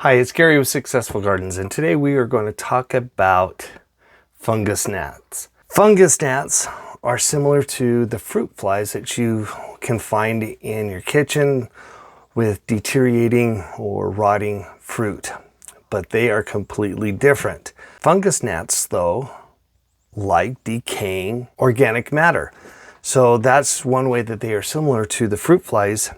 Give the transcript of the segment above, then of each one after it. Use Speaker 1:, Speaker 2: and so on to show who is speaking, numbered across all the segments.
Speaker 1: Hi, it's Gary with Successful Gardens, and today we are going to talk about fungus gnats. Fungus gnats are similar to the fruit flies that you can find in your kitchen with deteriorating or rotting fruit, but they are completely different. Fungus gnats, though, like decaying organic matter. So that's one way that they are similar to the fruit flies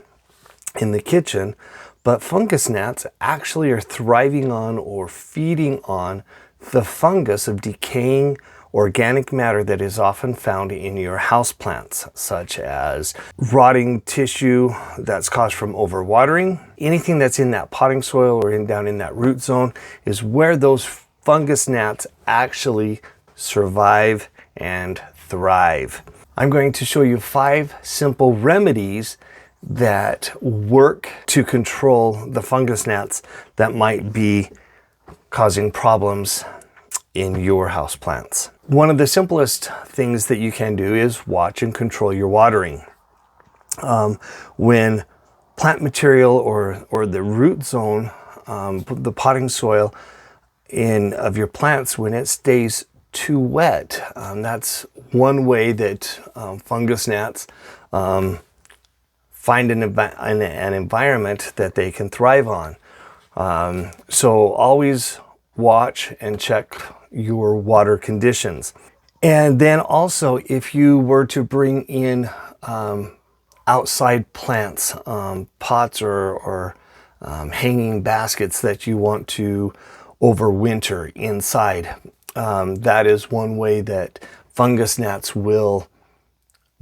Speaker 1: in the kitchen. But fungus gnats actually are thriving on or feeding on the fungus of decaying organic matter that is often found in your houseplants, such as rotting tissue that's caused from overwatering. Anything that's in that potting soil or down in that root zone is where those fungus gnats actually survive and thrive. I'm going to show you 5 simple remedies that work to control the fungus gnats that might be causing problems in your houseplants. One of the simplest things that you can do is watch and control your watering. When plant material or the root zone, the potting soil of your plants, when it stays too wet, that's one way that fungus gnats find an environment that they can thrive on. So always watch and check your water conditions. And then also, if you were to bring in outside plants, pots or hanging baskets that you want to overwinter inside, that is one way that fungus gnats will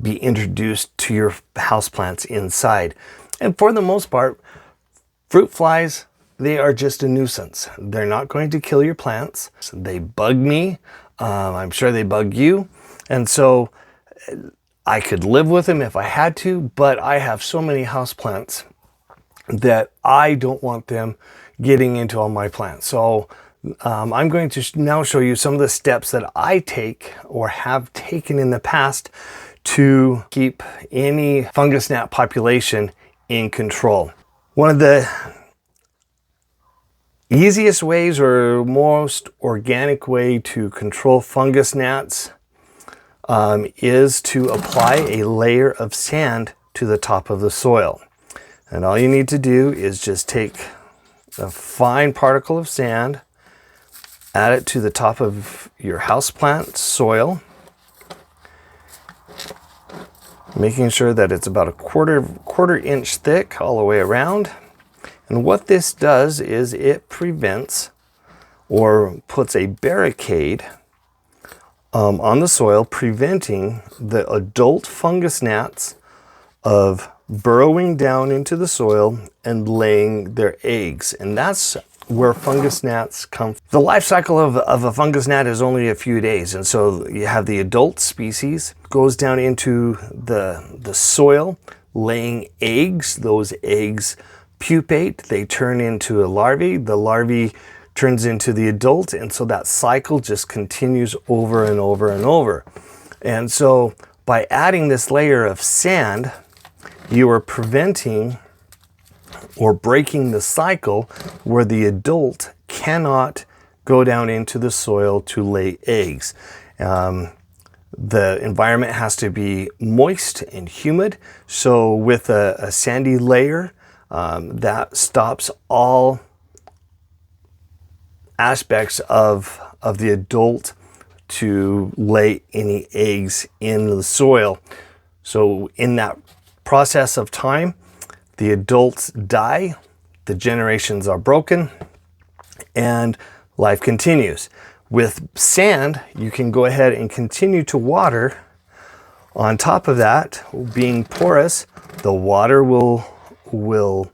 Speaker 1: be introduced to your houseplants inside. And for the most part, fruit flies, they are just a nuisance. They're not going to kill your plants. They bug me. I'm sure they bug you. And so I could live with them if I had to, but I have so many houseplants that I don't want them getting into all my plants. So I'm going to now show you some of the steps that I take or have taken in the past to keep any fungus gnat population in control. One of the easiest ways or most organic way to control fungus gnats is to apply a layer of sand to the top of the soil. And all you need to do is just take a fine particle of sand, add it to the top of your houseplant soil, making sure that it's about a quarter inch thick all the way around. And what this does is it prevents or puts a barricade on the soil, preventing the adult fungus gnats of burrowing down into the soil and laying their eggs. And that's where fungus gnats come from. The life cycle of a fungus gnat is only a few days, and so you have the adult species goes down into the soil, laying eggs. Those eggs pupate, they turn into a larvae. The larvae turns into the adult, and so that cycle just continues over and over and over. And so by adding this layer of sand, you are preventing or breaking the cycle where the adult cannot go down into the soil to lay eggs. The environment has to be moist and humid. So with a sandy layer, that stops all aspects of the adult to lay any eggs in the soil. So in that process of time, the adults die, the generations are broken, and life continues. With sand, you can go ahead and continue to water. On top of that, being porous, the water will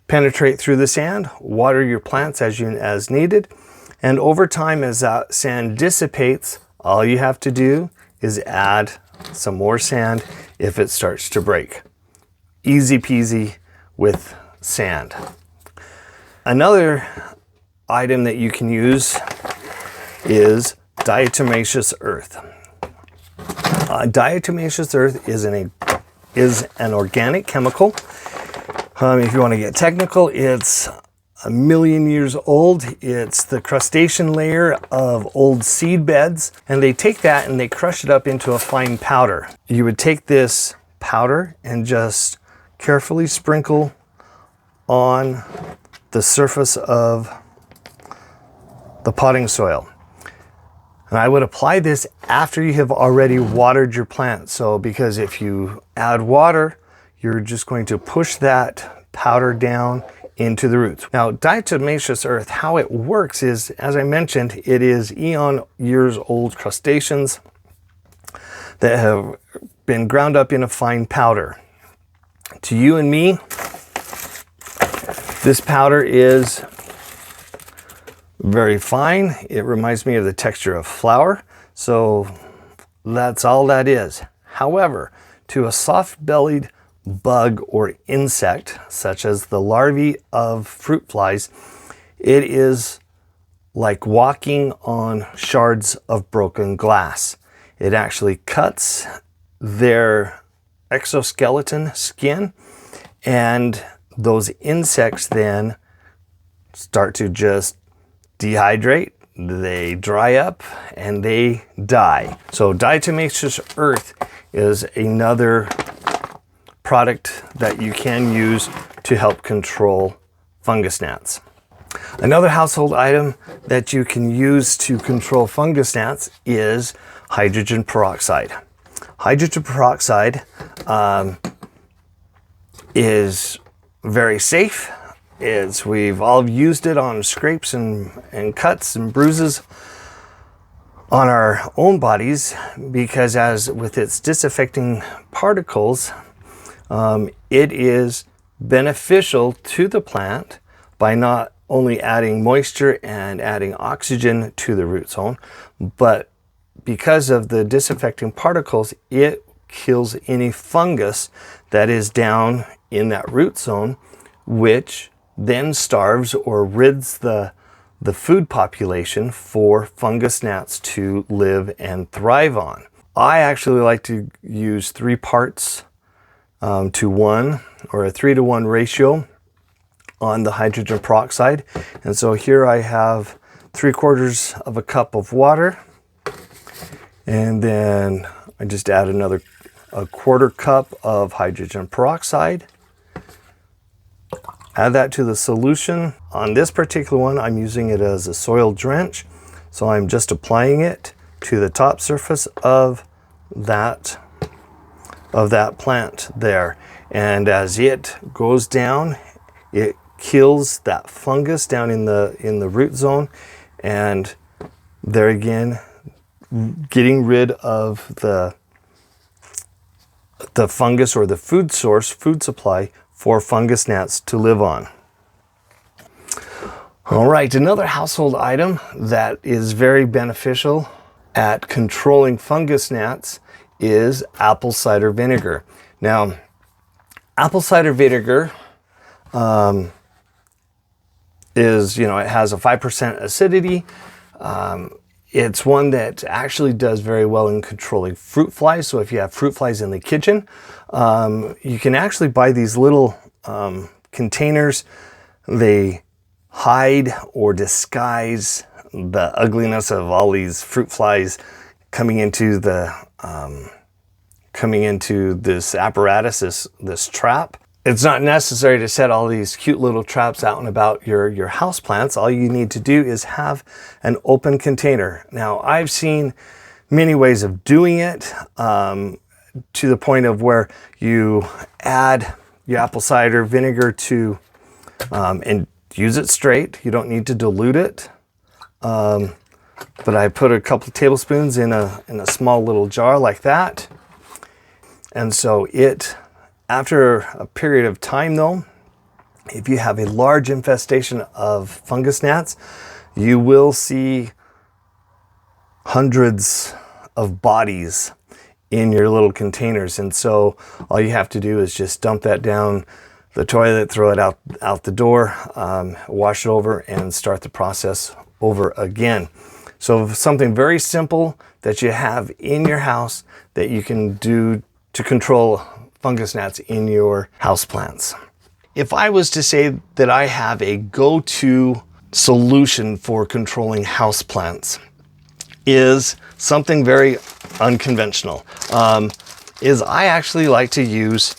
Speaker 1: penetrate through the sand, water your plants as needed, and over time, as that sand dissipates, all you have to do is add some more sand if it starts to break. Easy peasy with sand. Another item that you can use is diatomaceous earth. Diatomaceous earth is an organic chemical. If you want to get technical, it's a million years old. It's the crustacean layer of old seed beds, and they take that and they crush it up into a fine powder. You would take this powder and just carefully sprinkle on the surface of the potting soil. And I would apply this after you have already watered your plant. So because if you add water, you're just going to push that powder down into the roots. Now, diatomaceous earth, how it works is, as I mentioned, it is eon years old crustaceans that have been ground up in a fine powder. To you and me, this powder is very fine. It reminds me of the texture of flour. So that's all that is. However, to a soft-bellied bug or insect, such as the larvae of fruit flies, it is like walking on shards of broken glass. It actually cuts their exoskeleton skin, and those insects then start to just dehydrate, they dry up, and they die. So diatomaceous earth is another product that you can use to help control fungus gnats. Another household item that you can use to control fungus gnats is hydrogen peroxide. Hydrogen peroxide is very safe. We've all used it on scrapes and cuts and bruises on our own bodies, because as with its disinfecting particles, it is beneficial to the plant by not only adding moisture and adding oxygen to the root zone, but because of the disinfecting particles, it kills any fungus that is down in that root zone, which then starves or rids the food population for fungus gnats to live and thrive on. I actually like to use 3 parts to 1, or a 3-to-1 ratio on the hydrogen peroxide. And so here I have 3/4 of a cup of water, and then I just add a 1/4 cup of hydrogen peroxide. Add that to the solution. On this particular one, I'm using it as a soil drench. So I'm just applying it to the top surface of that plant there. And as it goes down, it kills that fungus down in the root zone. And there again, getting rid of the fungus or the food supply for fungus gnats to live on. All right, another household item that is very beneficial at controlling fungus gnats is apple cider vinegar. Now, apple cider vinegar is, it has a 5% acidity. It's one that actually does very well in controlling fruit flies. So if you have fruit flies in the kitchen, you can actually buy these little containers. They hide or disguise the ugliness of all these fruit flies coming into this apparatus, this trap. It's not necessary to set all these cute little traps out and about your house plants. All you need to do is have an open container. Now, I've seen many ways of doing it, to the point of where you add your apple cider vinegar to and use it straight. You don't need to dilute it. But I put a couple of tablespoons in a small little jar like that. And so after a period of time though, if you have a large infestation of fungus gnats, you will see hundreds of bodies in your little containers. And so all you have to do is just dump that down the toilet, throw it out the door, wash it over, and start the process over again. So something very simple that you have in your house that you can do to control fungus gnats in your houseplants. if I was to say that I have a go-to solution for controlling houseplants, is something very unconventional. Is I actually like to use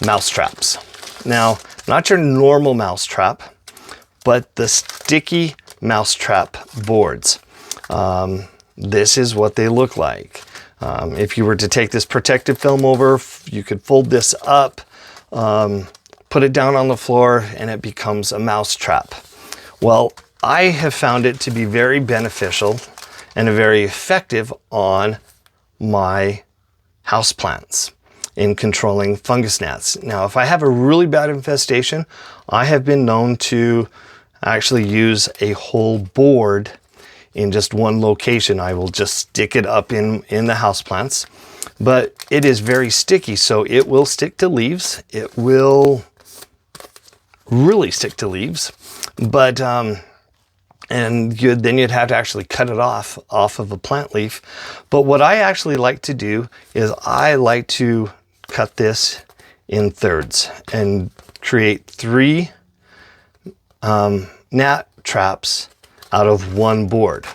Speaker 1: mouse traps. Now, not your normal mouse trap, but the sticky mouse trap boards. This is what they look like. If you were to take this protective film over, you could fold this up, put it down on the floor, and it becomes a mouse trap. Well, I have found it to be very beneficial and very effective on my houseplants in controlling fungus gnats. Now, if I have a really bad infestation, I have been known to actually use a whole board in just one location. I will just stick it up in the houseplants, but it is very sticky, so it will stick to leaves. It will really stick to leaves, but then you'd have to actually cut it off of a plant leaf. But what I actually like to do is I like to cut this in thirds and create 3 gnat traps out of one board.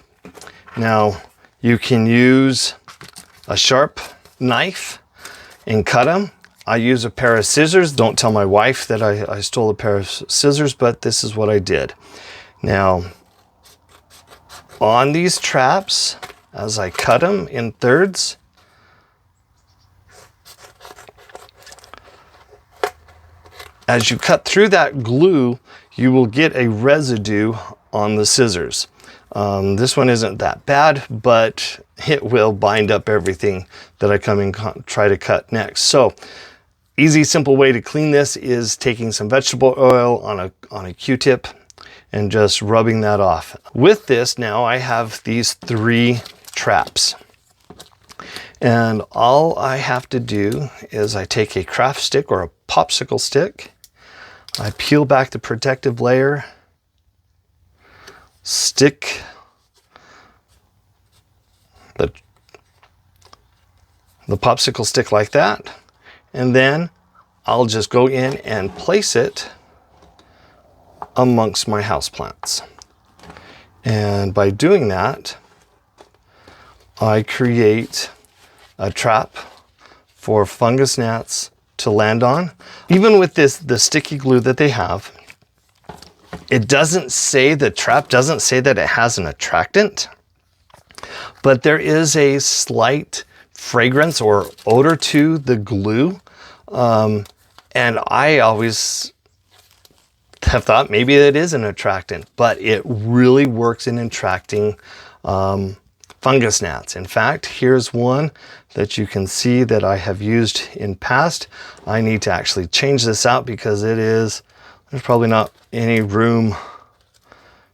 Speaker 1: Now, you can use a sharp knife and cut them. I use a pair of scissors. Don't tell my wife that I stole a pair of scissors, but this is what I did. Now, on these traps, as I cut them in thirds, as you cut through that glue, you will get a residue on the scissors. This one isn't that bad, but it will bind up everything that I come and try to cut next. So, easy, simple way to clean this is taking some vegetable oil on a Q-tip and just rubbing that off. With this, now I have these 3 traps. And all I have to do is I take a craft stick or a popsicle stick, I peel back the protective layer, stick the popsicle stick like that, and then I'll just go in and place it amongst my houseplants. And by doing that, I create a trap for fungus gnats to land on. Even with the sticky glue that they have, it doesn't say, the trap doesn't say that it has an attractant, but there is a slight fragrance or odor to the glue. And I always have thought maybe it is an attractant, but it really works in attracting fungus gnats. In fact, here's one that you can see that I have used in past. I need to actually change this out because there's probably not any room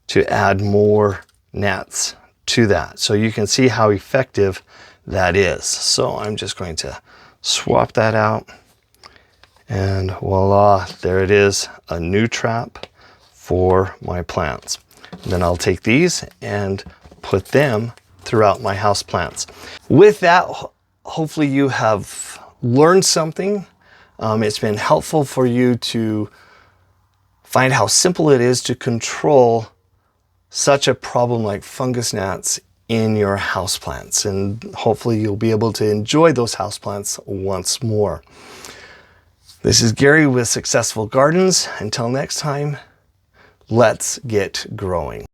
Speaker 1: to add more gnats to that. So you can see how effective that is. So I'm just going to swap that out. And voila, there it is, a new trap for my plants. Then I'll take these and put them throughout my house plants. With that, hopefully you have learned something. It's been helpful for you to find how simple it is to control such a problem like fungus gnats in your houseplants. And hopefully you'll be able to enjoy those houseplants once more. This is Gary with Successful Gardens. Until next time, let's get growing.